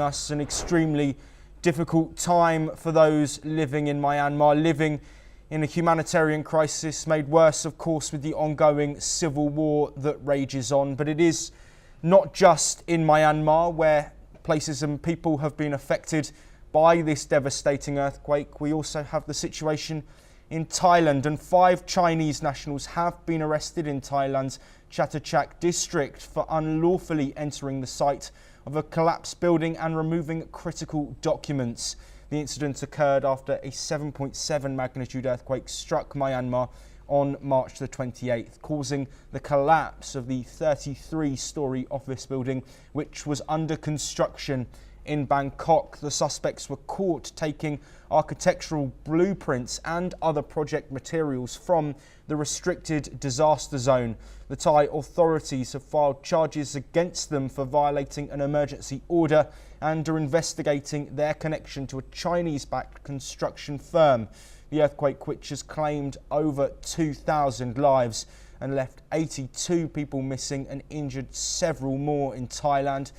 us an extremely difficult time for those living in Myanmar, living in a humanitarian crisis made worse, of course, with the ongoing civil war that rages on. But it is not just in Myanmar where places and people have been affected by this devastating earthquake. We also have the situation in Thailand, and 5 Chinese nationals have been arrested in Thailand's Chatuchak district for unlawfully entering the site of a collapsed building and removing critical documents. The incident occurred after a 7.7 magnitude earthquake struck Myanmar on March the 28th, causing the collapse of the 33-storey office building, which was under construction in Bangkok. The suspects were caught taking architectural blueprints and other project materials from the restricted disaster zone. The Thai authorities have filed charges against them for violating an emergency order and are investigating their connection to a Chinese-backed construction firm. The earthquake, which has claimed over 2,000 lives and left 82 people missing and injured several more in Thailand.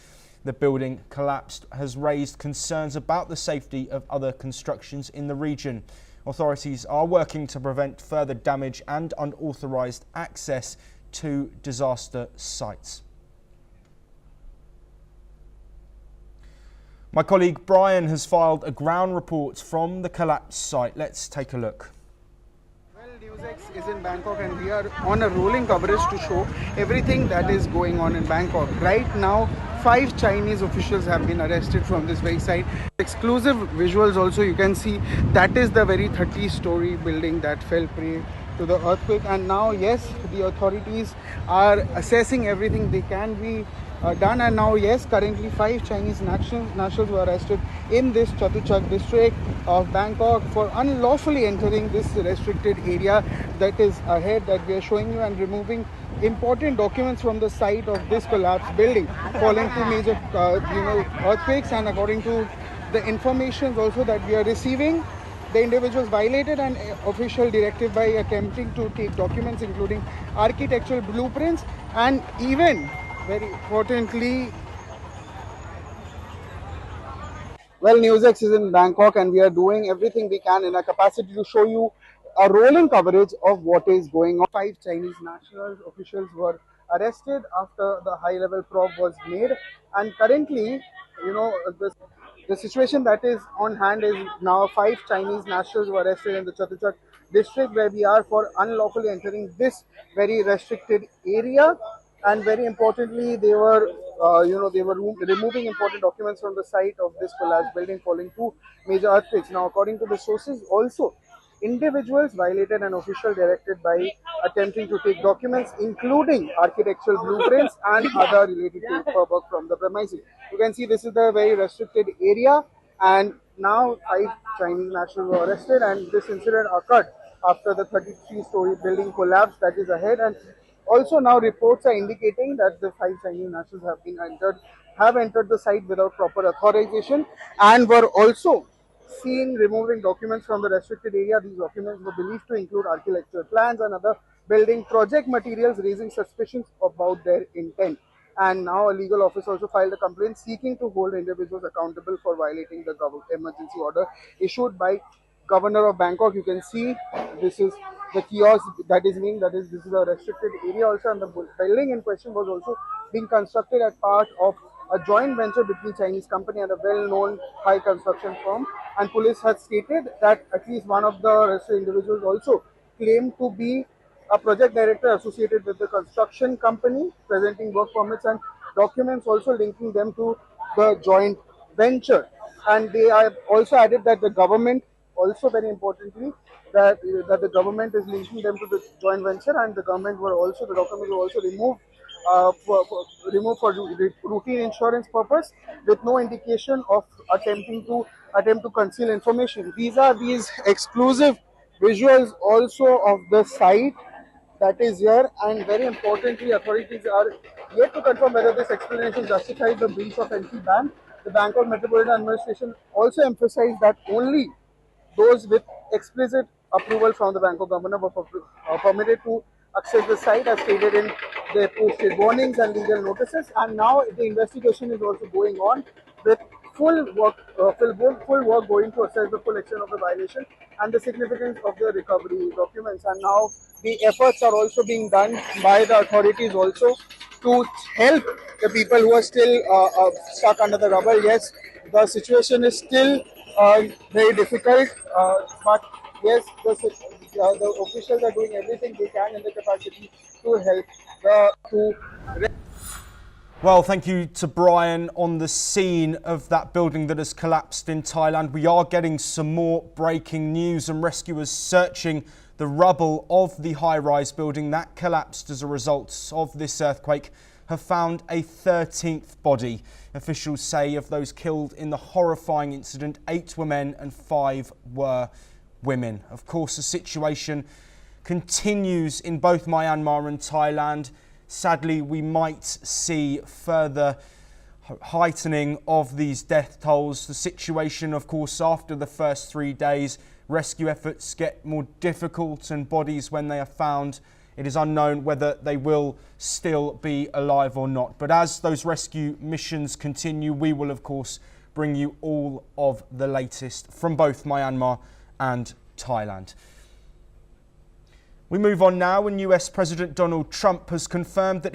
The building collapsed has raised concerns about the safety of other constructions in the region. Authorities are working to prevent further damage and unauthorized access to disaster sites. My colleague Brian has filed a ground report from the collapsed site. Let's take a look. Well, NewsX is in Bangkok and we are on a rolling coverage to show everything that is going on in Bangkok. Right now, 5 Chinese officials have been arrested from this very site. Exclusive visuals also you can see, that is the very 30-storey building that fell prey to the earthquake. And now, yes, the authorities are assessing everything they can be done. And now, yes, currently 5 Chinese nationals were arrested in this Chatuchak district of Bangkok for unlawfully entering this restricted area that is ahead that we are showing you, and removing important documents from the site of this collapsed building following 2 major earthquakes. And according to the information also that we are receiving, the individuals violated an official directive by attempting to take documents including architectural blueprints and even, very importantly, well, NewsX is in Bangkok and we are doing everything we can in our capacity to show you a rolling coverage of what is going on. 5 Chinese national officials were arrested after the high-level probe was made, and currently, the situation that is on hand is now 5 Chinese nationals were arrested in the Chatuchak district where we are for unlawfully entering this very restricted area. And very importantly, they were removing important documents from the site of this collapsed building following 2 major earthquakes. Now, according to the sources, also individuals violated an official directive by attempting to take documents including architectural blueprints and other related paperwork from the premises. You can see this is the very restricted area, and now 5 Chinese nationals were arrested, and this incident occurred after the 33-storey building collapsed that is ahead. And also now reports are indicating that the 5 Chinese nationals have entered the site without proper authorization and were also seen removing documents from the restricted area. These documents were believed to include architectural plans and other building project materials, raising suspicions about their intent. And now a legal office also filed a complaint seeking to hold individuals accountable for violating the emergency order issued by Governor of Bangkok. You can see this is the kiosk that is this is a restricted area also, and the building in question was also being constructed as part of a joint venture between Chinese company and a well-known Thai construction firm. And police had stated that at least one of the arrested individuals also claimed to be a project director associated with the construction company, presenting work permits and documents also linking them to the joint venture. And they have also added that the government, also very importantly, that the government is linking them to the joint venture, and the documents were also removed for routine insurance purpose, with no indication of attempt to conceal information. These are exclusive visuals also of the site that is here, and very importantly, authorities are yet to confirm whether this explanation justifies the breach of entry ban. The Bangkok Metropolitan Administration also emphasized that only those with explicit approval from the Bangkok governor were permitted to access the site as stated in their posted warnings and legal notices. And now the investigation is also going on with full work going to assess the full extent of the violation and the significance of the recovery documents. And now the efforts are also being done by the authorities also to help the people who are still stuck under the rubble. Yes, the situation is still very difficult, but yes, the officials are doing everything they can in the capacity to help Well, thank you to Brian on the scene of that building that has collapsed in Thailand. We are getting some more breaking news, and rescuers searching the rubble of the high-rise building that collapsed as a result of this earthquake have found a 13th body. Officials say of those killed in the horrifying incident, 8 were men and 5 were women. Of course, the situation continues in both Myanmar and Thailand. Sadly, we might see further heightening of these death tolls. The situation, of course, after the first 3 days, rescue efforts get more difficult, and bodies, when they are found, it is unknown whether they will still be alive or not. But as those rescue missions continue, we will, of course, bring you all of the latest from both Myanmar and Thailand. We move on now, and US President Donald Trump has confirmed that